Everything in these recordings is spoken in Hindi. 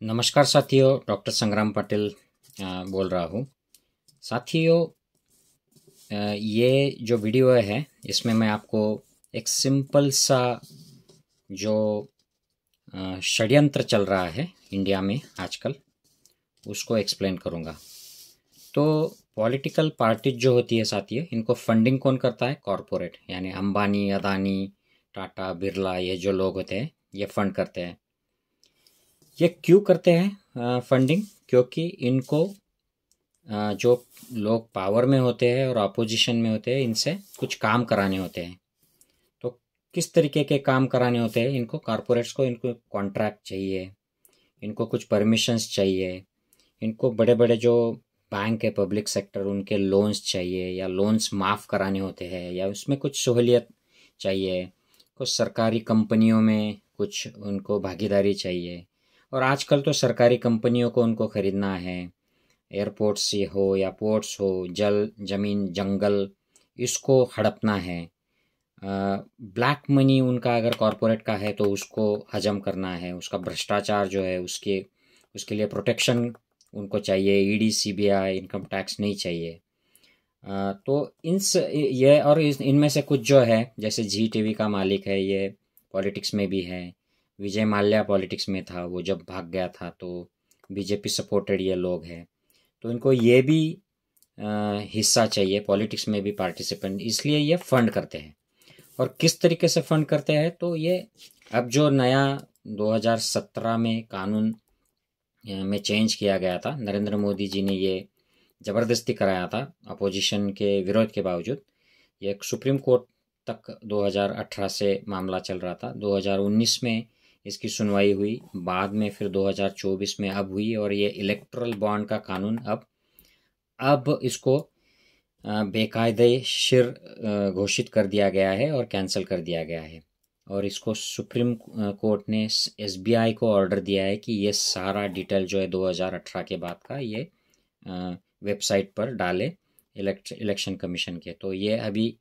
नमस्कार साथियों, डॉक्टर संग्राम पाटिल बोल रहा हूँ। साथियों, ये जो वीडियो है इसमें मैं आपको एक सिंपल सा जो षड्यंत्र चल रहा है इंडिया में आजकल उसको एक्सप्लेन करूँगा। तो पॉलिटिकल पार्टी जो होती है साथियों, इनको फंडिंग कौन करता है? कॉरपोरेट, यानी अंबानी, अदानी, टाटा, बिरला, ये जो लोग होते हैं ये फंड करते हैं। ये क्यों करते हैं फंडिंग? क्योंकि इनको जो लोग पावर में होते हैं और अपोजिशन में होते हैं, इनसे कुछ काम कराने होते हैं। तो किस तरीके के काम कराने होते हैं इनको? कॉरपोरेट्स को इनको कॉन्ट्रैक्ट चाहिए, इनको कुछ परमिशंस चाहिए, इनको बड़े बड़े जो बैंक है, पब्लिक सेक्टर, उनके लोन्स चाहिए, या लोन्स माफ़ कराने होते हैं, या उसमें कुछ सहूलियत चाहिए, कुछ सरकारी कंपनियों में कुछ उनको भागीदारी चाहिए। और आजकल तो सरकारी कंपनियों को उनको ख़रीदना है, एयरपोर्ट्स से हो या पोर्ट्स हो, जल, जमीन, जंगल, इसको हड़पना है। ब्लैक मनी उनका अगर कॉरपोरेट का है तो उसको हजम करना है, उसका भ्रष्टाचार जो है उसके लिए प्रोटेक्शन उनको चाहिए। ईडी, सीबीआई, इनकम टैक्स नहीं चाहिए। तो ये और इनमें से कुछ जो है, जैसे जी टीवी का मालिक है, ये पॉलिटिक्स में भी है। विजय माल्या पॉलिटिक्स में था, वो जब भाग गया था तो बीजेपी सपोर्टेड ये लोग हैं। तो इनको ये भी हिस्सा चाहिए, पॉलिटिक्स में भी पार्टिसिपेंट, इसलिए ये फंड करते हैं। और किस तरीके से फंड करते हैं? तो ये अब जो नया 2017 में कानून में चेंज किया गया था, नरेंद्र मोदी जी ने ये ज़बरदस्ती कराया था अपोजिशन के विरोध के बावजूद। ये एक सुप्रीम कोर्ट तक 2018 से मामला चल रहा था। 2019 में इसकी सुनवाई हुई, बाद में फिर 2024 में अब हुई, और ये इलेक्ट्रल बॉन्ड का कानून अब इसको बेकायदेशीर घोषित कर दिया गया है और कैंसिल कर दिया गया है। और इसको सुप्रीम कोर्ट ने एसबीआई को ऑर्डर दिया है कि ये सारा डिटेल जो है 2018 के बाद का, ये वेबसाइट पर डाले इलेक्शन कमीशन के। तो ये अभी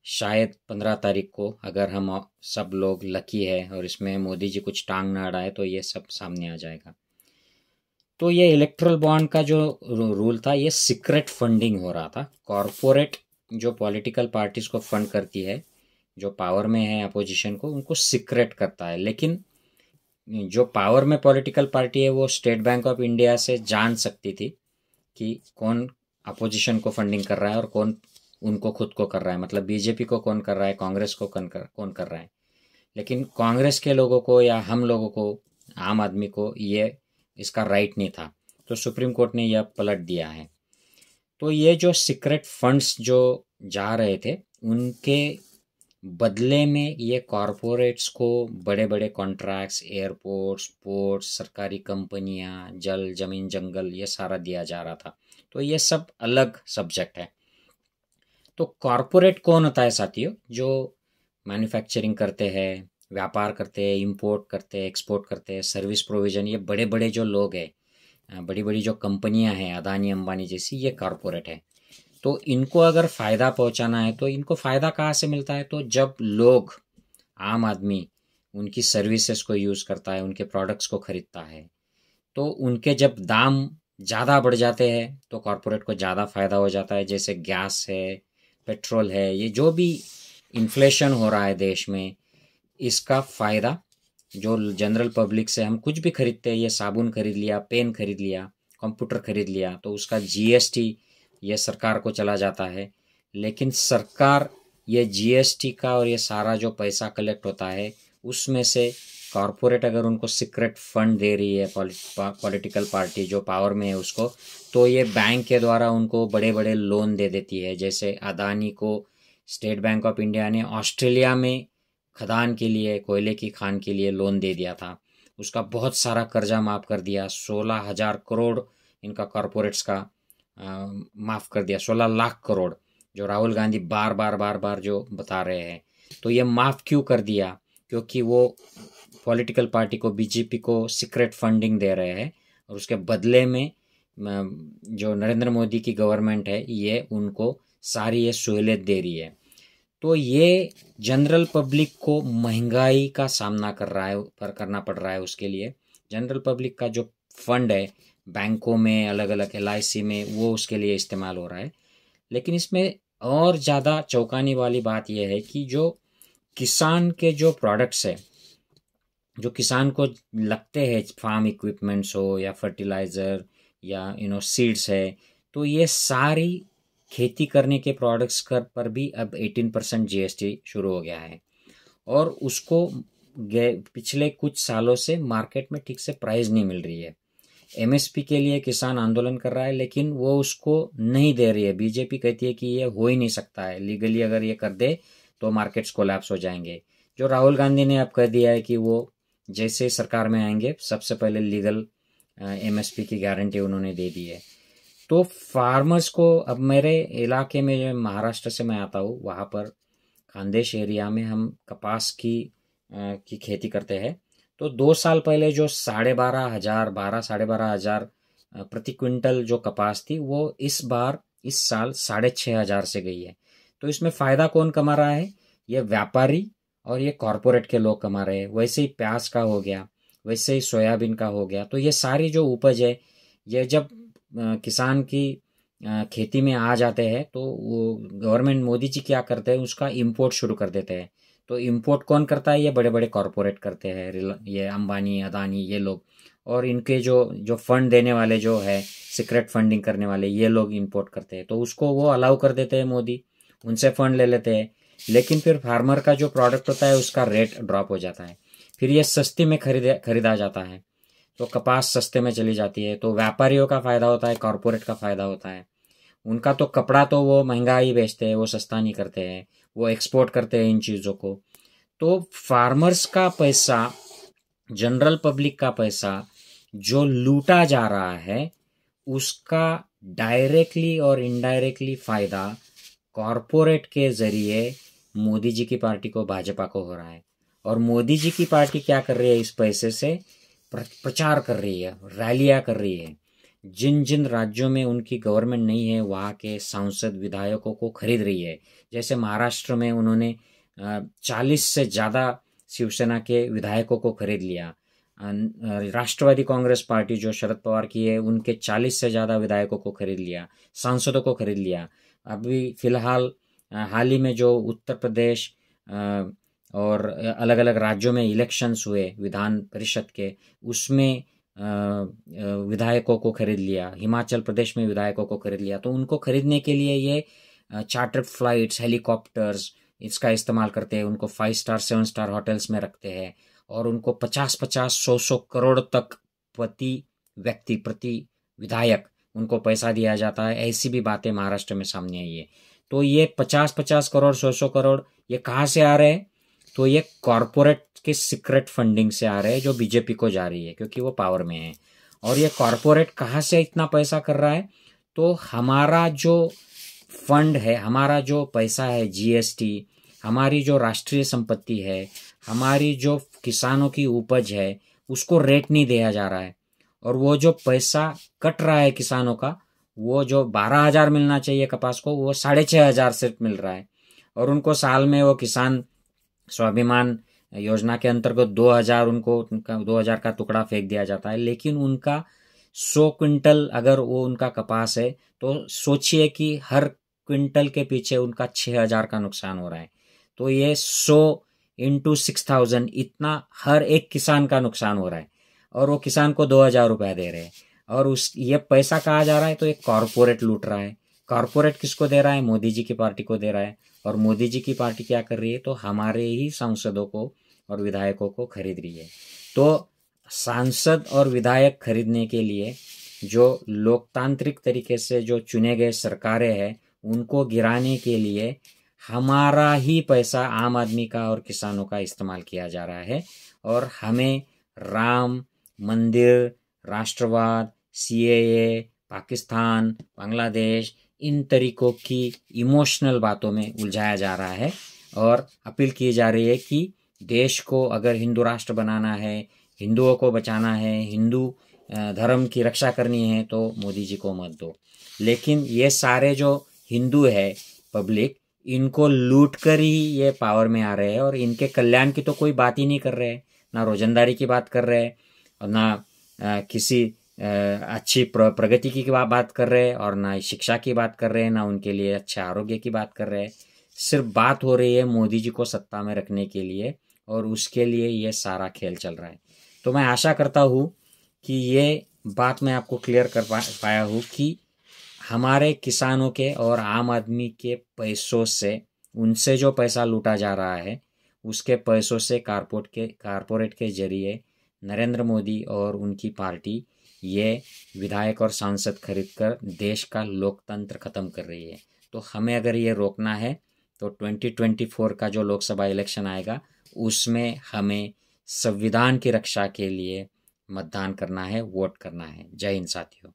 शायद 15 तारीख को, अगर हम सब लोग लकी है और इसमें मोदी जी कुछ टांग ना अड़ाए, तो ये सब सामने आ जाएगा। तो ये इलेक्ट्रल बॉन्ड का जो रूल था, ये सीक्रेट फंडिंग हो रहा था। कॉरपोरेट जो पॉलिटिकल पार्टीज को फंड करती है, जो पावर में है अपोजिशन को, उनको सीक्रेट करता है। लेकिन जो पावर में पॉलिटिकल पार्टी है, वो स्टेट बैंक ऑफ इंडिया से जान सकती थी कि कौन अपोजिशन को फंडिंग कर रहा है और कौन उनको खुद को कर रहा है। मतलब बीजेपी को कौन कर रहा है, कांग्रेस को कौन कर रहा है। लेकिन कांग्रेस के लोगों को या हम लोगों को, आम आदमी को, ये इसका राइट नहीं था। तो सुप्रीम कोर्ट ने यह पलट दिया है। तो ये जो सीक्रेट फंड्स जो जा रहे थे, उनके बदले में ये कॉरपोरेट्स को बड़े बड़े कॉन्ट्रैक्ट्स, एयरपोर्ट्स, पोर्ट्स, सरकारी कंपनियां, जल, जमीन, जंगल, ये सारा दिया जा रहा था। तो ये सब अलग सब्जेक्ट है। तो कॉरपोरेट कौन होता है साथियों? जो मैन्युफैक्चरिंग करते हैं, व्यापार करते हैं, इंपोर्ट करते हैं, एक्सपोर्ट करते हैं, सर्विस प्रोविजन, ये बड़े बड़े जो लोग हैं, बड़ी बड़ी जो कंपनियां हैं, अदानी, अंबानी जैसी, ये कॉरपोरेट है। तो इनको अगर फ़ायदा पहुंचाना है तो इनको फ़ायदा कहाँ से मिलता है? तो जब लोग, आम आदमी, उनकी सर्विसेज को यूज़ करता है, उनके प्रोडक्ट्स को खरीदता है, तो उनके जब दाम ज़्यादा बढ़ जाते हैं तो कॉरपोरेट को ज़्यादा फ़ायदा हो जाता है। जैसे गैस है, पेट्रोल है, ये जो भी इन्फ्लेशन हो रहा है देश में, इसका फ़ायदा जो जनरल पब्लिक से हम कुछ भी खरीदते हैं, ये साबुन खरीद लिया, पेन खरीद लिया, कंप्यूटर खरीद लिया, तो उसका जीएसटी ये सरकार को चला जाता है। लेकिन सरकार ये जीएसटी का और ये सारा जो पैसा कलेक्ट होता है, उसमें से कॉरपोरेट अगर उनको सीक्रेट फंड दे रही है, पॉलिटिकल पार्टी जो पावर में है उसको, तो ये बैंक के द्वारा उनको बड़े बड़े लोन दे देती है। जैसे अदानी को स्टेट बैंक ऑफ इंडिया ने ऑस्ट्रेलिया में खदान के लिए, कोयले की खान के लिए लोन दे दिया था। उसका बहुत सारा कर्जा माफ़ कर दिया। 16,000 करोड़ इनका कॉरपोरेट्स का माफ़ कर दिया। 16 लाख करोड़, जो राहुल गांधी बार बार बार बार जो बता रहे हैं। तो ये माफ़ क्यों कर दिया? क्योंकि वो पॉलिटिकल पार्टी को, बीजेपी को सीक्रेट फंडिंग दे रहे हैं, और उसके बदले में जो नरेंद्र मोदी की गवर्नमेंट है, ये उनको सारी ये सहूलियत दे रही है। तो ये जनरल पब्लिक को महंगाई का सामना करना पड़ रहा है। उसके लिए जनरल पब्लिक का जो फंड है बैंकों में, अलग अलग LIC में, वो उसके लिए इस्तेमाल हो रहा है। लेकिन इसमें और ज़्यादा चौंकाने वाली बात यह है कि जो किसान के जो प्रोडक्ट्स है, जो किसान को लगते हैं, फार्म इक्विपमेंट्स हो या फर्टिलाइज़र या सीड्स है, तो ये सारी खेती करने के प्रोडक्ट्स पर भी अब 18% GST शुरू हो गया है। और उसको पिछले कुछ सालों से मार्केट में ठीक से प्राइस नहीं मिल रही है। MSP के लिए किसान आंदोलन कर रहा है, लेकिन वो उसको नहीं दे रही है। बीजेपी कहती है कि ये हो ही नहीं सकता है, लीगली अगर ये कर दे तो मार्केट्स कोलैप्स हो जाएंगे। जो राहुल गांधी ने अब कह दिया है कि वो जैसे सरकार में आएंगे सबसे पहले लीगल MSP की गारंटी उन्होंने दे दी है। तो फार्मर्स को अब मेरे इलाके में, जो महाराष्ट्र से मैं आता हूँ, वहाँ पर खानदेश एरिया में हम कपास की खेती करते हैं। तो 2 साल पहले जो 12,500, 12,500 प्रति क्विंटल जो कपास थी, वो इस साल 6,500 से गई है। तो इसमें फ़ायदा कौन कमा रहा है? ये व्यापारी और ये कॉरपोरेट के लोग कमा रहे हैं। वैसे ही प्याज का हो गया, वैसे ही सोयाबीन का हो गया। तो ये सारी जो उपज है, ये जब किसान की खेती में आ जाते हैं तो वो गवर्नमेंट, मोदी जी क्या करते हैं, उसका इंपोर्ट शुरू कर देते हैं। तो इंपोर्ट कौन करता है? ये बड़े बड़े कॉरपोरेट करते हैं, ये अंबानी, अदानी, ये लोग। और इनके जो फंड देने वाले जो है, सीक्रेट फंडिंग करने वाले, ये लोग इंपोर्ट करते हैं। तो उसको वो अलाउ कर देते हैं मोदी, उनसे फंड ले लेते हैं। लेकिन फिर फार्मर का जो प्रोडक्ट होता है उसका रेट ड्रॉप हो जाता है, फिर ये सस्ती में खरीदा जाता है। तो कपास सस्ते में चली जाती है। तो व्यापारियों का फ़ायदा होता है, कॉरपोरेट का फ़ायदा होता है। उनका तो कपड़ा तो वो महंगा ही बेचते हैं, वो सस्ता नहीं करते हैं, वो एक्सपोर्ट करते हैं इन चीज़ों को। तो फार्मर्स का पैसा, जनरल पब्लिक का पैसा जो लूटा जा रहा है, उसका डायरेक्टली और इनडायरेक्टली फ़ायदा कॉरपोरेट के ज़रिए मोदी जी की पार्टी को, भाजपा को हो रहा है। और मोदी जी की पार्टी क्या कर रही है? इस पैसे से प्रचार कर रही है, रैलियां कर रही है। जिन जिन राज्यों में उनकी गवर्नमेंट नहीं है, वहाँ के सांसद, विधायकों को खरीद रही है। जैसे महाराष्ट्र में उन्होंने 40 से ज़्यादा शिवसेना के विधायकों को खरीद लिया। राष्ट्रवादी कांग्रेस पार्टी जो शरद पवार की है, उनके 40 से ज़्यादा विधायकों को खरीद लिया, सांसदों को खरीद लिया। अभी फिलहाल हाल ही में जो उत्तर प्रदेश और अलग अलग राज्यों में इलेक्शंस हुए विधान परिषद के, उसमें विधायकों को खरीद लिया। हिमाचल प्रदेश में विधायकों को खरीद लिया। तो उनको खरीदने के लिए ये चार्टर्ड फ्लाइट्स, हेलीकॉप्टर्स इसका इस्तेमाल करते हैं। उनको 5 स्टार 7 स्टार होटल्स में रखते हैं और उनको 50-50, 100-100 करोड़ तक प्रति व्यक्ति, प्रति विधायक उनको पैसा दिया जाता है। ऐसी भी बातें महाराष्ट्र में सामने आई है। तो ये 50-50 करोड़, 100-100 करोड़ ये कहाँ से आ रहे हैं? तो ये कॉरपोरेट के सीक्रेट फंडिंग से आ रहे हैं, जो बीजेपी को जा रही है, क्योंकि वो पावर में है। और ये कॉरपोरेट कहाँ से इतना पैसा कर रहा है? तो हमारा जो फंड है, हमारा जो पैसा है, GST, हमारी जो राष्ट्रीय संपत्ति है, हमारी जो किसानों की उपज है, उसको रेट नहीं दिया जा रहा है। और वो जो पैसा कट रहा है किसानों का, वो जो 12,000 मिलना चाहिए कपास को, वो 6,500 से मिल रहा है। और उनको साल में वो किसान स्वाभिमान योजना के अंतर्गत 2,000 उनको 2,000 का टुकड़ा फेंक दिया जाता है। लेकिन उनका 100 क्विंटल अगर वो उनका कपास है, तो सोचिए कि हर क्विंटल के पीछे उनका 6,000 का नुकसान हो रहा है। तो ये 100 × 6,000, इतना हर एक किसान का नुकसान हो रहा है। और वो किसान को 2,000 रुपया दे रहे हैं। और ये पैसा कहाँ जा रहा है? तो एक कॉरपोरेट लूट रहा है। कॉरपोरेट किसको दे रहा है? मोदी जी की पार्टी को दे रहा है। और मोदी जी की पार्टी क्या कर रही है? तो हमारे ही सांसदों को और विधायकों को खरीद रही है। तो सांसद और विधायक खरीदने के लिए जो लोकतांत्रिक तरीके से जो चुने गए सरकारें हैं, उनको गिराने के लिए हमारा ही पैसा, आम आदमी का और किसानों का इस्तेमाल किया जा रहा है। और हमें राम मंदिर, राष्ट्रवाद, CAA, पाकिस्तान, बांग्लादेश, इन तरीकों की इमोशनल बातों में उलझाया जा रहा है। और अपील की जा रही है कि देश को अगर हिंदू राष्ट्र बनाना है, हिंदुओं को बचाना है, हिंदू धर्म की रक्षा करनी है, तो मोदी जी को मत दो। लेकिन ये सारे जो हिंदू है पब्लिक, इनको लूट कर ही ये पावर में आ रहे हैं। और इनके कल्याण की तो कोई बात ही नहीं कर रहे हैं, ना रोजंदारी की बात कर रहे हैं और ना किसी अच्छी प्रगति की बात कर रहे हैं, और ना शिक्षा की बात कर रहे हैं, ना उनके लिए अच्छे आरोग्य की बात कर रहे हैं। सिर्फ बात हो रही है मोदी जी को सत्ता में रखने के लिए, और उसके लिए ये सारा खेल चल रहा है। तो मैं आशा करता हूँ कि ये बात मैं आपको क्लियर कर पाया हूँ कि हमारे किसानों के और आम आदमी के पैसों से, उनसे जो पैसा लूटा जा रहा है, उसके पैसों से कारपोरेट के जरिए नरेंद्र मोदी और उनकी पार्टी ये विधायक और सांसद खरीद कर देश का लोकतंत्र खत्म कर रही है। तो हमें अगर ये रोकना है तो 2024 का जो लोकसभा इलेक्शन आएगा उसमें हमें संविधान की रक्षा के लिए मतदान करना है, वोट करना है। जय हिंद साथियों।